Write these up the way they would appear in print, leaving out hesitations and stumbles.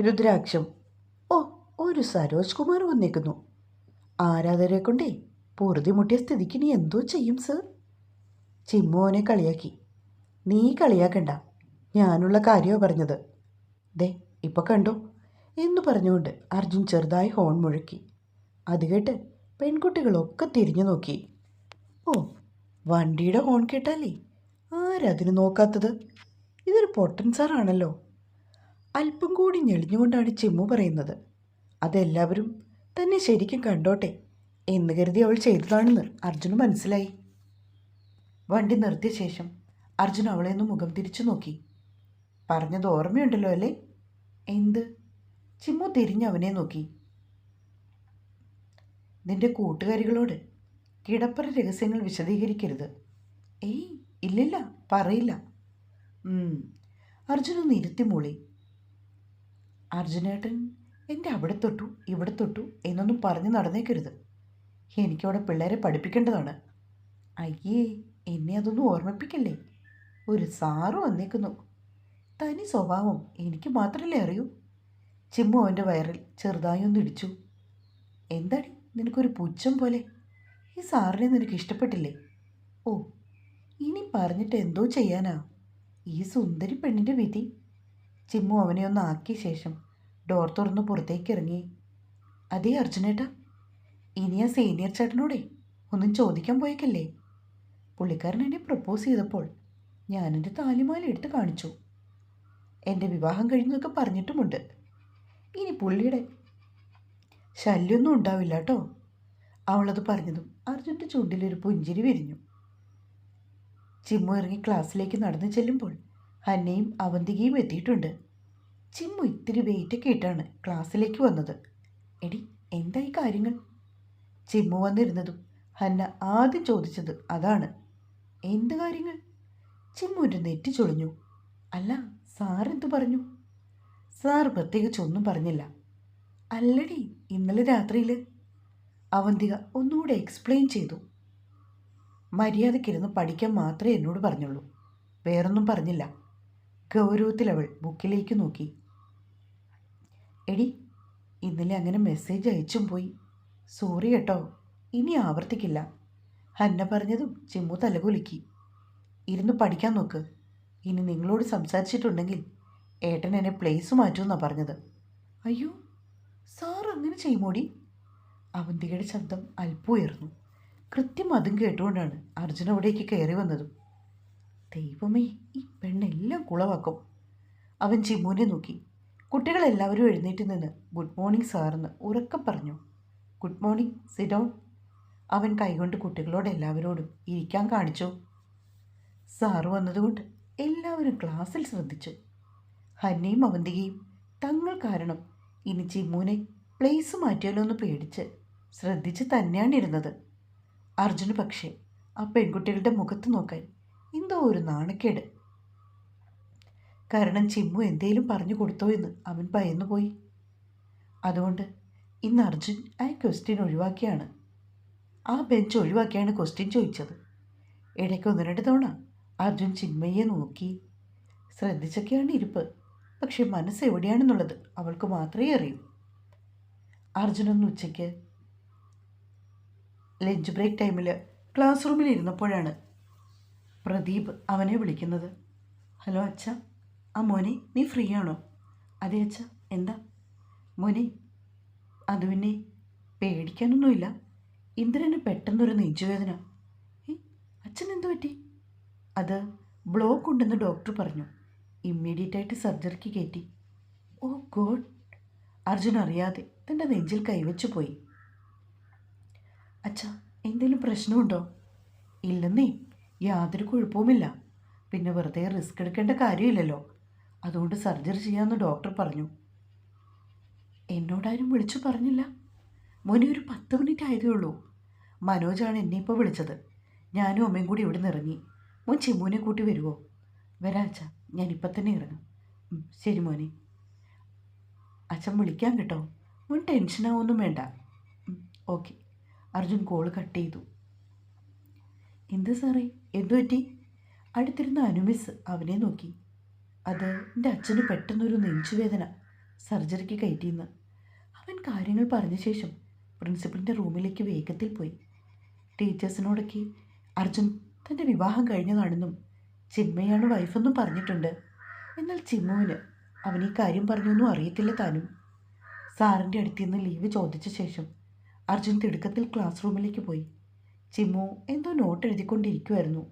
രുദ്രാക്ഷം. ഓ, ഒരു സരോജ് കുമാർ വന്നേക്കുന്നു. ആരാധകരെ കൊണ്ടേ പൊറുതി മുട്ടിയ സ്ഥിതിക്ക് നീ എന്തോ ചെയ്യും സർ? ചിമ്മുവനെ കളിയാക്കി. നീ കളിയാക്കണ്ട, ഞാനുള്ള കാര്യമാണ് പറഞ്ഞത്. ദേ ഇപ്പം കണ്ടോ എന്ന് പറഞ്ഞുകൊണ്ട് അർജുൻ ചെറുതായി ഹോൺ മുഴക്കി. അത് കേട്ട് പെൺകുട്ടികളൊക്കെ തിരിഞ്ഞു നോക്കി. ഓ, വണ്ടിയുടെ ഹോൺ കേട്ടാലേ ആരതിന് നോക്കാത്തത്? ഇതൊരു പൊട്ടൻ സാറാണല്ലോ. അല്പം കൂടി ഞെളിഞ്ഞുകൊണ്ടാണ് ചിമ്മു പറയുന്നത്. അതെല്ലാവരും തന്നെ ശരിക്കും കണ്ടോട്ടെ എന്ന് കരുതി അവൾ ചെയ്തതാണെന്ന് അർജുന് മനസ്സിലായി. വണ്ടി നിർത്തിയ ശേഷം അർജുൻ അവളെ ഒന്ന് മുഖം തിരിച്ചു നോക്കി. പറഞ്ഞത് ഓർമ്മയുണ്ടല്ലോ അല്ലേ? എന്ത്? ചിമ്മു തിരിഞ്ഞ് അവനെ നോക്കി. നിന്റെ കൂട്ടുകാരികളോട് കിടപ്പറ രഹസ്യങ്ങൾ വിശദീകരിക്കരുത്. ഏയ് ഇല്ലില്ല, പറയില്ല. അർജുനൊന്ന് ഇരുത്തി മൂളി. അർജുനേട്ടൻ എൻ്റെ അവിടെ തൊട്ടു ഇവിടെ തൊട്ടു എന്നൊന്നും പറഞ്ഞ് നടന്നേക്കരുത്. എനിക്കവിടെ പിള്ളേരെ പഠിപ്പിക്കേണ്ടതാണ്. അയ്യേ, എന്നെ അതൊന്നും ഓർമ്മിപ്പിക്കല്ലേ. ഒരു സാറ് വന്നേക്കുന്നു. തനി സ്വഭാവം എനിക്ക് മാത്രമല്ലേ അറിയൂ. ചിമ്മു അവൻ്റെ വയറിൽ ചെറുതായി ഒന്ന് ഇടിച്ചു. എന്താടി നിനക്കൊരു പുച്ഛം പോലെ? ഈ സാറിനെ നിനക്ക് ഇഷ്ടപ്പെട്ടില്ലേ? ഓ, ഇനി പറഞ്ഞിട്ട് എന്തോ ചെയ്യാനാ? ഈ സുന്ദരി പെണ്ണിൻ്റെ വിധി. ചിമ്മു അവനെ ഒന്ന് ആക്കിയ ശേഷം ഡോർ തുറന്ന് പുറത്തേക്ക് ഇറങ്ങി. അതേ അർജുനേട്ടാ, ഇനി ആ സീനിയർ ചേട്ടനോടെ ഒന്നും ചോദിക്കാൻ പോയേക്കല്ലേ. പുള്ളിക്കാരൻ എന്നെ പ്രപ്പോസ് ചെയ്തപ്പോൾ ഞാൻ എൻ്റെ താലിമാല എടുത്ത് കാണിച്ചു. എൻ്റെ വിവാഹം കഴിഞ്ഞൊക്കെ പറഞ്ഞിട്ടുമുണ്ട്. ഇനി പുള്ളിയുടെ ശല്യമൊന്നും ഉണ്ടാവില്ല കേട്ടോ. അവളത് പറഞ്ഞതും അർജുൻ്റെ ചുണ്ടിലൊരു പുഞ്ചിരി വിരിഞ്ഞു. ചിമ്മു ഇറങ്ങി ക്ലാസ്സിലേക്ക് നടന്നു ചെല്ലുമ്പോൾ ഹന്നയും അവന്തികയും എത്തിയിട്ടുണ്ട്. ചിമ്മു ഇത്തിരി വെയിറ്റൊക്കെ ഇട്ടാണ് ക്ലാസ്സിലേക്ക് വന്നത്. എടി, എന്തായി കാര്യങ്ങൾ? ചിമ്മു വന്നിരുന്നതും ഹന്ന ആദ്യം ചോദിച്ചത് അതാണ്. എന്ത് കാര്യങ്ങൾ? ചിമ്മുവിൻ്റെ നെറ്റി ചൊളിഞ്ഞു. അല്ല, സാറെന്തു പറഞ്ഞു? സാർ പ്രത്യേകിച്ചൊന്നും പറഞ്ഞില്ല. അല്ലടി, ഇന്നലെ രാത്രിയിൽ അവന്തിക ഒന്നുകൂടെ എക്സ്പ്ലെയിൻ ചെയ്തു. മര്യാദയ്ക്കിരുന്ന് പഠിക്കാൻ മാത്രമേ എന്നോട് പറഞ്ഞുള്ളൂ, വേറൊന്നും പറഞ്ഞില്ല. ഗൗരവത്തിൽ അവൾ ബുക്കിലേക്ക് നോക്കി. എടി, ഇന്നലെ അങ്ങനെ മെസ്സേജ് അയച്ചും പോയി. സോറി കേട്ടോ, ഇനി ആവർത്തിക്കില്ല. ഹന്ന പറഞ്ഞതും ചിമ്മു തലകുലുക്കി. ഇരുന്ന് പഠിക്കാൻ നോക്ക്. ഇനി നിങ്ങളോട് സംസാരിച്ചിട്ടുണ്ടെങ്കിൽ ഏട്ടൻ എന്നെ പ്ലേസ് മാറ്റുമെന്നാണ് പറഞ്ഞത്. അയ്യോ, സാർ അങ്ങനെ ചെയ്യുമോടി? അവന്തികയുടെ ശബ്ദം അല്പം ഉയർന്നു. കൃത്യം അതും കേട്ടുകൊണ്ടാണ് അർജുന അവിടേക്ക് കയറി വന്നതും. ദൈവമേ, ഈ പെണ്ണെല്ലാം കുളവാക്കും. അവൻ ചിമ്മുവിനെ നോക്കി. കുട്ടികളെല്ലാവരും എഴുന്നേറ്റ് നിന്ന് ഗുഡ് മോർണിംഗ് സാറെന്ന് ഉറക്കം പറഞ്ഞു. Good morning, sit down. അവൻ കൈകൊണ്ട് കുട്ടികളോട് എല്ലാവരോടും ഇരിക്കാൻ കാണിച്ചു. സാറ് വന്നതുകൊണ്ട് എല്ലാവരും ക്ലാസ്സിൽ ശ്രദ്ധിച്ചു. ഹന്നയും അവന്തികയും തങ്ങൾ കാരണം ഇനി ചിമ്മുവിനെ പ്ലേസ് മാറ്റിയാലോ എന്ന് പേടിച്ച് ശ്രദ്ധിച്ച് തന്നെയാണ് ഇരുന്നത്. അർജുന് പക്ഷേ ആ പെൺകുട്ടികളുടെ മുഖത്ത് നോക്കാൻ എന്തോ ഒരു നാണക്കേട്. കാരണം ചിമ്മു എന്തേലും പറഞ്ഞു കൊടുത്തോ എന്ന് അവൻ ഭയന്നുപോയി. അതുകൊണ്ട് ഇന്ന് അർജുൻ ആ ക്വസ്റ്റ്യൻ ഒഴിവാക്കിയാണ്, ആ ബെഞ്ച് ഒഴിവാക്കിയാണ് ക്വസ്റ്റ്യൻ ചോദിച്ചത്. ഇടയ്ക്ക് ഒന്ന് രണ്ട് തവണ അർജുൻ ചിന്മയെ നോക്കി. ശ്രദ്ധിച്ചൊക്കെയാണ് ഇരിപ്പ്, പക്ഷെ മനസ്സ് എവിടെയാണെന്നുള്ളത് അവൾക്ക് മാത്രമേ അറിയൂ. അർജുനൊന്ന് ഉച്ചയ്ക്ക് ലഞ്ച് ബ്രേക്ക് ടൈമിൽ ക്ലാസ് റൂമിൽ ഇരുന്നപ്പോഴാണ് പ്രദീപ് അവനെ വിളിക്കുന്നത്. ഹലോ അച്ഛ. ആ മോനെ, നീ ഫ്രീ ആണോ? അതെ അച്ഛ, എന്താ? മോനെ, അത് പിന്നെ പേടിക്കാനൊന്നുമില്ല. ഇന്ദ്രന് പെട്ടെന്നൊരു നെഞ്ചുവേദന. അച്ഛൻ എന്തു പറ്റി? അത് ബ്ലോക്ക് ഉണ്ടെന്ന് ഡോക്ടർ പറഞ്ഞു. ഇമ്മീഡിയറ്റായിട്ട് സർജറിക്ക് കയറ്റി. ഓ ഗോഡ്. അർജുൻ അറിയാതെ തൻ്റെ നെഞ്ചിൽ കൈവച്ചു പോയി. അച്ഛാ, എന്തെങ്കിലും പ്രശ്നമുണ്ടോ? ഇല്ലെന്നേ, യാതൊരു കുഴപ്പവുമില്ല. പിന്നെ വെറുതെ റിസ്ക് എടുക്കേണ്ട കാര്യമില്ലല്ലോ, അതുകൊണ്ട് സർജറി ചെയ്യാമെന്ന് ഡോക്ടർ പറഞ്ഞു. എന്നോടാരും വിളിച്ചു പറഞ്ഞില്ല? മോനെ, ഒരു 10 മിനിറ്റ് ആയതേ ഉള്ളൂ. മനോജാണ് എന്നെ ഇപ്പോൾ വിളിച്ചത്. ഞാനും അമ്മയും കൂടി ഇവിടെ നിന്ന് ഇറങ്ങി. മോൻ ചിമ്മുവിനെ കൂട്ടി വരുമോ? വരാം അച്ഛാ, ഞാനിപ്പം തന്നെ ഇറങ്ങാം. ശരി മോനെ. അച്ഛൻ വിളിക്കാം കേട്ടോ, മോൻ ടെൻഷനാവൊന്നും വേണ്ട. ഓക്കെ. അർജുൻ കോൾ കട്ട് ചെയ്തു. എന്ത് സാറേ, എന്തു പറ്റി? അടുത്തിരുന്ന അനുമിസ് അവനെ നോക്കി. അത് എൻ്റെ അച്ഛന് പെട്ടെന്നൊരു നെഞ്ചുവേദന. സർജറിക്ക് കയറ്റിയെന്ന്. അവൻ കാര്യങ്ങൾ പറഞ്ഞ ശേഷം പ്രിൻസിപ്പലിൻ്റെ റൂമിലേക്ക് വേഗത്തിൽ പോയി. ടീച്ചേഴ്സിനോടൊക്കെ അർജുൻ തൻ്റെ വിവാഹം കഴിഞ്ഞതാണെന്നും ചിന്മയാണ് വൈഫെന്നും പറഞ്ഞിട്ടുണ്ട്. എന്നാൽ ചിമ്മുവിന് അവൻ ഈ കാര്യം പറഞ്ഞൊന്നും അറിയത്തില്ല താനും. സാറിൻ്റെ അടുത്ത് നിന്ന് ലീവ് ചോദിച്ച ശേഷം അർജുൻ തിടുക്കത്തിൽ ക്ലാസ് റൂമിലേക്ക് പോയി. ചിമ്മു എന്തോ നോട്ട് എഴുതിക്കൊണ്ടിരിക്കുമായിരുന്നു.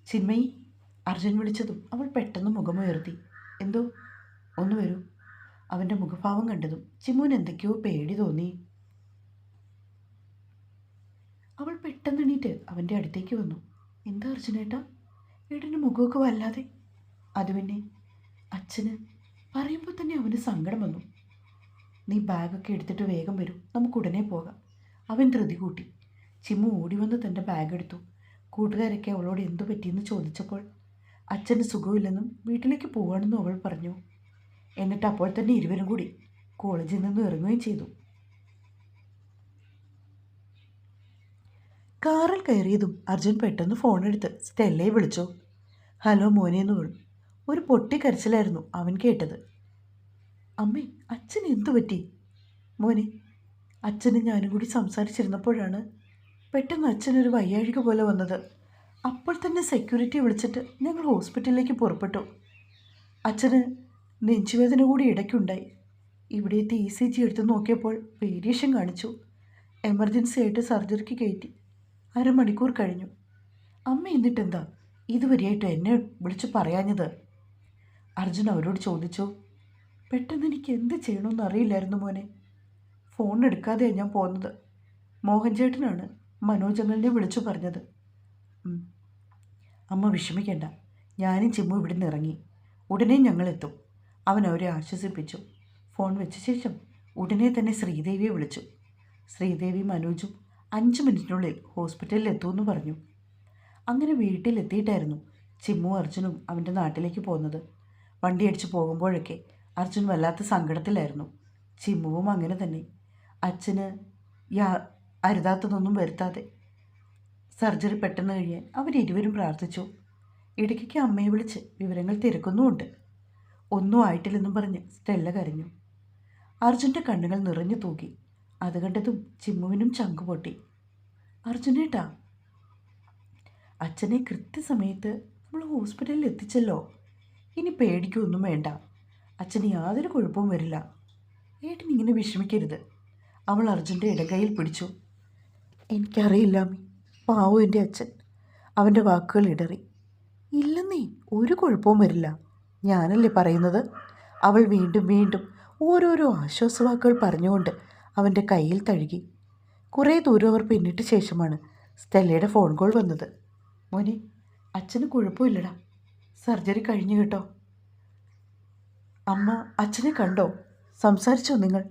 ചിന്മയി, അർജുൻ വിളിച്ചതും അവൾ പെട്ടെന്ന് മുഖമുയർത്തി. എന്തോ? ഒന്ന് വരൂ. അവൻ്റെ മുഖഭാവം കണ്ടതും ചിമ്മുവിന് എന്തൊക്കെയോ പേടി തോന്നി. അവൾ പെട്ടെന്ന് എണീറ്റ് അവൻ്റെ അടുത്തേക്ക് വന്നു. എന്താ അർജുനേട്ടാ? ഏട്ടൻ്റെ മുഖമൊക്കെ വല്ലാതെ. അത് പിന്നെ അച്ഛന് പറയുമ്പോൾ തന്നെ അവന് സങ്കടം വന്നു. നീ ബാഗൊക്കെ എടുത്തിട്ട് വേഗം വരൂ, നമുക്ക് ഉടനെ പോകാം. അവൻ ധൃതി കൂട്ടി. ചിമ്മു ഓടി വന്ന് തൻ്റെ ബാഗ് എടുത്തു. കൂട്ടുകാരൊക്കെ അവളോട് എന്തു പറ്റിയെന്ന് ചോദിച്ചപ്പോൾ അച്ഛന് സുഖമില്ലെന്നും വീട്ടിലേക്ക് പോവാണെന്നും അവൾ പറഞ്ഞു. എന്നിട്ട് അപ്പോൾ തന്നെ ഇരുവരും കൂടി കോളേജിൽ നിന്ന് ഇറങ്ങുകയും ചെയ്തു. കാറിൽ കയറിയതും അർജുൻ പെട്ടെന്ന് ഫോണെടുത്ത് സ്റ്റെല്ലയെ വിളിച്ചു. ഹലോ മോനേന്ന് വിളി. ഒരു പൊട്ടിക്കരച്ചിലായിരുന്നു അവൻ കേട്ടത്. അമ്മേ, അച്ഛന് എന്തു പറ്റി? മോനെ, അച്ഛനും ഞാനും കൂടി സംസാരിച്ചിരുന്നപ്പോഴാണ് പെട്ടെന്ന് അച്ഛനൊരു വയ്യാഴിക പോലെ വന്നത്. അപ്പോൾ തന്നെ സെക്യൂരിറ്റിയെ വിളിച്ചിട്ട് ഞങ്ങൾ ഹോസ്പിറ്റലിലേക്ക് പുറപ്പെട്ടു. അച്ഛന് നെഞ്ചുവേദന കൂടി ഇടയ്ക്കുണ്ടായി. ഇവിടത്തെ ECG എടുത്ത് നോക്കിയപ്പോൾ വേരിയേഷൻ കാണിച്ചു. എമർജൻസി ആയിട്ട് സർജറിക്ക് കയറ്റി. 1/2 മണിക്കൂർ കഴിഞ്ഞു. അമ്മ എന്നിട്ടെന്താ ഇതുവരെയായിട്ട് എന്നെ വിളിച്ച് പറയാഞ്ഞത്? അർജുൻ അവരോട് ചോദിച്ചു. പെട്ടെന്ന് എനിക്ക് എന്ത് ചെയ്യണമെന്ന് അറിയില്ലായിരുന്നു മോനെ. ഫോൺ എടുക്കാതെയാണ് ഞാൻ പോകുന്നത്. മോഹൻ ചേട്ടനാണ് മനോജ് വിളിച്ചു പറഞ്ഞത്. അമ്മ വിഷമിക്കേണ്ട, ഞാനും ചിമ്മു ഇവിടുന്ന് ഇറങ്ങി. ഉടനെ ഞങ്ങളെത്തും. അവൻ അവരെ ആശ്വസിപ്പിച്ചു. ഫോൺ വെച്ച ശേഷം ഉടനെ തന്നെ ശ്രീദേവിയെ വിളിച്ചു. ശ്രീദേവി മനോജും 5 മിനിറ്റിനുള്ളിൽ ഹോസ്പിറ്റലിൽ എത്തുമെന്ന് പറഞ്ഞു. അങ്ങനെ വീട്ടിലെത്തിയിട്ടായിരുന്നു ചിമ്മു അർജുനും അവൻ്റെ നാട്ടിലേക്ക് പോകുന്നത്. വണ്ടി അടിച്ച് പോകുമ്പോഴൊക്കെ അർജുൻ വല്ലാത്ത സങ്കടത്തിലായിരുന്നു. ചിമ്മുവും അങ്ങനെ തന്നെ. അച്ഛന് അരുതാത്തതൊന്നും വരുത്താതെ സർജറി പെട്ടെന്ന് കഴിയാൻ അവരിരുവരും പ്രാർത്ഥിച്ചു. ഇടയ്ക്കൊക്കെ അമ്മയെ വിളിച്ച് വിവരങ്ങൾ തിരക്കുന്നുമുണ്ട്. ഒന്നും ആയിട്ടില്ലെന്നും പറഞ്ഞ് സ്റ്റെല്ല കരഞ്ഞു. അർജുൻ്റെ കണ്ണുകൾ നിറഞ്ഞു തൂക്കി. അത് കണ്ടതും ചിമ്മുവിനും ചങ്കു പൊട്ടി. അർജുനേട്ടാ, അച്ഛനെ കൃത്യസമയത്ത് നമ്മൾ ഹോസ്പിറ്റലിൽ എത്തിച്ചല്ലോ. ഇനി പേടിക്കൊന്നും വേണ്ട. അച്ഛന് യാതൊരു കുഴപ്പവും വരില്ല. ഏട്ടൻ ഇങ്ങനെ വിഷമിക്കരുത്. അവൾ അർജുൻ്റെ ഇടകൈയിൽ പിടിച്ചു. എനിക്കറിയില്ല അമ്മി, പാവം എൻ്റെ അച്ഛൻ. അവൻ്റെ വാക്കുകൾ ഇടറി. ഇല്ലെന്നേ, ഒരു കുഴപ്പവും വരില്ല. ഞാനല്ലേ പറയുന്നത്. അവൾ വീണ്ടും വീണ്ടും ഓരോരോ ആശ്വാസവാക്കുകൾ പറഞ്ഞുകൊണ്ട് അവൻ്റെ കയ്യിൽ തഴുകി. കുറേ ദൂരം അവർ പിന്നിട്ട ശേഷമാണ് സ്റ്റെല്ലയുടെ ഫോൺ കോൾ വന്നത്. മോനെ, അച്ഛന് കുഴപ്പമില്ലടാ. സർജറി കഴിഞ്ഞു കേട്ടോ. അമ്മ അച്ഛനെ കണ്ടോ? സംസാരിച്ചോ നിങ്ങൾ?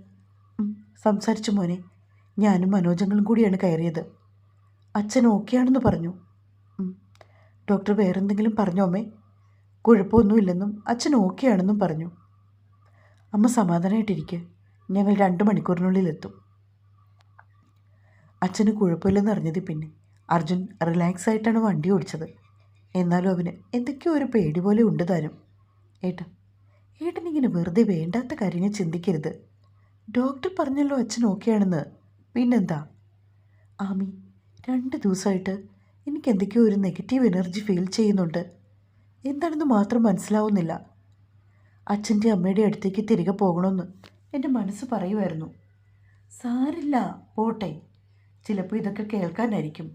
സംസാരിച്ചു മോനെ. ഞാനും മനോജങ്ങളും കൂടിയാണ് കയറിയത്. അച്ഛൻ ഓക്കെയാണെന്ന് പറഞ്ഞു. ഡോക്ടർ വേറെന്തെങ്കിലും പറഞ്ഞോ അമ്മേ? കുഴപ്പമൊന്നുമില്ലെന്നും അച്ഛൻ ഓക്കെയാണെന്നും പറഞ്ഞു. അമ്മ സമാധാനമായിട്ടിരിക്കുക. ഞങ്ങൾ 2 മണിക്കൂറിനുള്ളിൽ എത്തും. അച്ഛന് കുഴപ്പമില്ലെന്ന് അറിഞ്ഞത് പിന്നെ അർജുൻ റിലാക്സ് ആയിട്ടാണ് വണ്ടി ഓടിച്ചത്. എന്നാലും അവന് എന്തൊക്കെയോ ഒരു പേടി പോലെ ഉണ്ട് താനും. ഏട്ടനിങ്ങനെ വെറുതെ വേണ്ടാത്ത കാര്യങ്ങൾ ചിന്തിക്കരുത്. ഡോക്ടർ പറഞ്ഞല്ലോ അച്ഛൻ ഓക്കെയാണെന്ന്. പിന്നെന്താ? ആമി, 2 ദിവസമായിട്ട് എനിക്ക് എന്തൊക്കെയോ ഒരു നെഗറ്റീവ് എനർജി ഫീൽ ചെയ്യുന്നുണ്ട്. എന്താണെന്ന് മാത്രം മനസ്സിലാവുന്നില്ല. അച്ഛൻ്റെ അമ്മയുടെ അടുത്തേക്ക് തിരികെ പോകണമെന്ന് എൻ്റെ മനസ്സ് പറയുമായിരുന്നു. സാരില്ല, പോട്ടെ. ചിലപ്പോൾ ഇതൊക്കെ കേൾക്കാനായിരിക്കും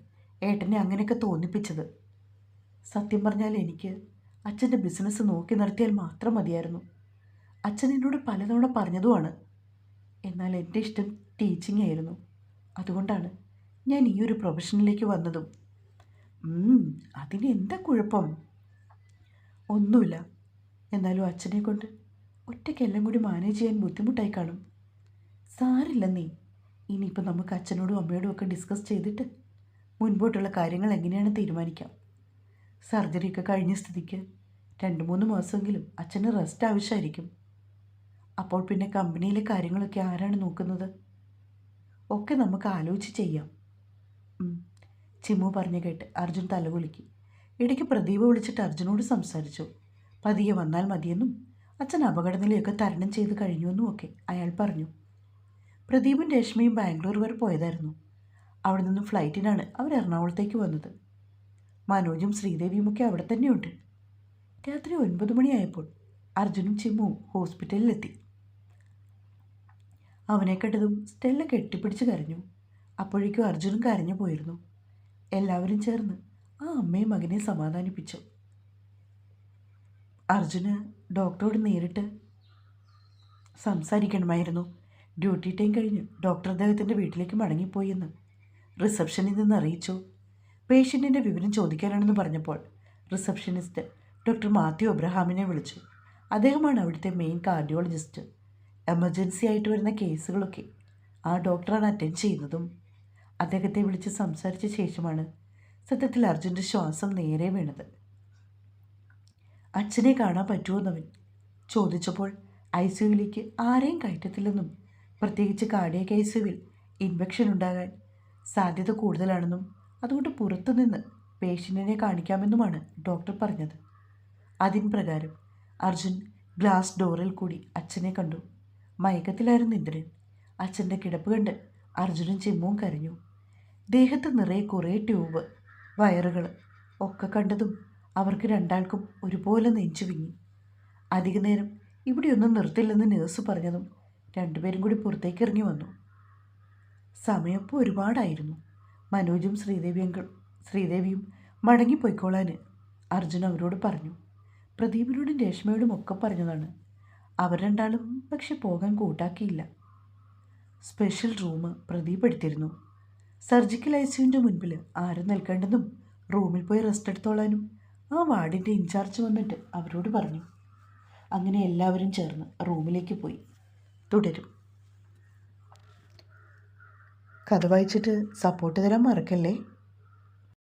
ഏട്ടനെ അങ്ങനെയൊക്കെ തോന്നിപ്പിച്ചത്. സത്യം പറഞ്ഞാൽ എനിക്ക് അച്ഛൻ്റെ ബിസിനസ് നോക്കി നടത്തിയാൽ മാത്രം മതിയായിരുന്നു. അച്ഛൻ എന്നോട് പലതവണ പറഞ്ഞതുമാണ്. എന്നാൽ എൻ്റെ ഇഷ്ടം ടീച്ചിങ് ആയിരുന്നു. അതുകൊണ്ടാണ് ഞാൻ ഈ ഒരു പ്രൊഫഷനിലേക്ക് വന്നതും. അതിന് എന്താ കുഴപ്പം? ഒന്നുമില്ല. എന്നാലും അച്ഛനെ കൊണ്ട് ഒറ്റയ്ക്കെല്ലാം കൂടി മാനേജ് ചെയ്യാൻ ബുദ്ധിമുട്ടായി കാണും. സാരില്ല നീ. ഇനിയിപ്പോൾ നമുക്ക് അച്ഛനോടും അമ്മയോടും ഒക്കെ ഡിസ്കസ് ചെയ്തിട്ട് മുൻപോട്ടുള്ള കാര്യങ്ങൾ എങ്ങനെയാണ് തീരുമാനിക്കാം. സർജറിയൊക്കെ കഴിഞ്ഞ സ്ഥിതിക്ക് 2-3 മാസമെങ്കിലും അച്ഛന് റെസ്റ്റ് ആവശ്യമായിരിക്കും. അപ്പോൾ പിന്നെ കമ്പനിയിലെ കാര്യങ്ങളൊക്കെ ആരാണ് നോക്കുന്നത്? ഒക്കെ നമുക്ക് ആലോചിച്ച് ചെയ്യാം. ചിമ്മു പറഞ്ഞു കേട്ട് അർജുൻ തലകുലുക്കി. ഇടയ്ക്ക് പ്രദീപ് വിളിച്ചിട്ട് അർജുനോട് സംസാരിച്ചു. പതിയെ വന്നാൽ മതിയെന്നും അച്ഛൻ അപകടനിലയൊക്കെ തരണം ചെയ്ത് കഴിഞ്ഞുവെന്നുമൊക്കെ അയാൾ പറഞ്ഞു. പ്രദീപും രശ്മിയും ബാംഗ്ലൂർ വരെ പോയതായിരുന്നു. അവിടെ നിന്നും ഫ്ലൈറ്റിനാണ് അവർ എറണാകുളത്തേക്ക് വന്നത്. മനോജും ശ്രീദേവിയുമൊക്കെ അവിടെ തന്നെയുണ്ട്. രാത്രി 9 മണിയായപ്പോൾ അർജുനും ചിമ്മുവും ഹോസ്പിറ്റലിലെത്തി. അവനെ കണ്ടതും സ്റ്റെല്ല കെട്ടിപ്പിടിച്ച് കരഞ്ഞു. അപ്പോഴേക്കും അർജുനും കരഞ്ഞു പോയിരുന്നു. എല്ലാവരും ചേർന്ന് ആ അമ്മയും മകനെ സമാധാനിപ്പിച്ചു. അർജുന് ഡോക്ടറോട് നേരിട്ട് സംസാരിക്കണമായിരുന്നു. ഡ്യൂട്ടി ടൈം കഴിഞ്ഞ് ഡോക്ടർ അദ്ദേഹത്തിൻ്റെ വീട്ടിലേക്ക് മടങ്ങിപ്പോയി എന്ന് റിസപ്ഷനിൽ നിന്ന് അറിയിച്ചു. പേഷ്യൻറ്റിൻ്റെ വിവരം ചോദിക്കാനാണെന്ന് പറഞ്ഞപ്പോൾ റിസപ്ഷനിസ്റ്റ് ഡോക്ടർ മാത്യു അബ്രഹാമിനെ വിളിച്ചു. അദ്ദേഹമാണ് അവിടുത്തെ മെയിൻ കാർഡിയോളജിസ്റ്റ്. എമർജൻസി ആയിട്ട് വരുന്ന കേസുകളൊക്കെ ആ ഡോക്ടറാണ് അറ്റൻഡ് ചെയ്യുന്നതും. അദ്ദേഹത്തെ വിളിച്ച് സംസാരിച്ച ശേഷമാണ് സത്യത്തിൽ അർജുൻ്റെ ശ്വാസം നേരെ വീണത്. അച്ഛനെ കാണാൻ പറ്റുമോയെന്നവൻ ചോദിച്ചപ്പോൾ ICUവിലേക്ക് ആരെയും കയറ്റത്തില്ലെന്നും പ്രത്യേകിച്ച് കാർഡിയക് ICUവിൽ ഇൻഫെക്ഷൻ ഉണ്ടാകാൻ സാധ്യത കൂടുതലാണെന്നും അതുകൊണ്ട് പുറത്തുനിന്ന് പേഷ്യൻറ്റിനെ കാണിക്കാമെന്നുമാണ് ഡോക്ടർ പറഞ്ഞത്. അതിൻ പ്രകാരം അർജുൻ ഗ്ലാസ് ഡോറിൽ കൂടി അച്ഛനെ കണ്ടു. മയക്കത്തിലായിരുന്നു ഇന്ദ്രൻ. അച്ഛൻ്റെ കിടപ്പ് കണ്ട് അർജുനും ചിമ്മുവും കരഞ്ഞു. ദേഹത്ത് നിറയെ കുറേ ട്യൂബ്, വയറുകൾ ഒക്കെ കണ്ടതും അവർക്ക് രണ്ടാൾക്കും ഒരുപോലെ നെഞ്ചു വിങ്ങി. അധിക നേരം ഇവിടെയൊന്നും നിർത്തില്ലെന്ന് നേഴ്സ് പറഞ്ഞതും രണ്ടുപേരും കൂടി പുറത്തേക്ക് ഇറങ്ങി വന്നു. സമയപ്പോൾ ഒരുപാടായിരുന്നു. മനോജും ശ്രീദേവിയും മടങ്ങിപ്പോയിക്കോളാൻ അർജുൻ അവരോട് പറഞ്ഞു. പ്രദീപിനോടും രേഷ്മയോടും ഒക്കെ പറഞ്ഞതാണ്. അവർ രണ്ടാളും പക്ഷെ പോകാൻ കൂട്ടാക്കിയില്ല. സ്പെഷ്യൽ റൂം പ്രദീപ് എടുത്തിരുന്നു. സർജിക്കൽ ICUവിൻ്റെ മുൻപിൽ ആരും നിൽക്കേണ്ടെന്നും റൂമിൽ പോയി റെസ്റ്റ് എടുത്തോളാനും ആ വാർഡിൻ്റെ ഇൻചാർജ് വന്നിട്ട് അവരോട് പറഞ്ഞു. അങ്ങനെ എല്ലാവരും ചേർന്ന് റൂമിലേക്ക് പോയി. തുടരും. കഥ വായിച്ചിട്ട് സപ്പോർട്ട് തരാൻ മറക്കല്ലേ.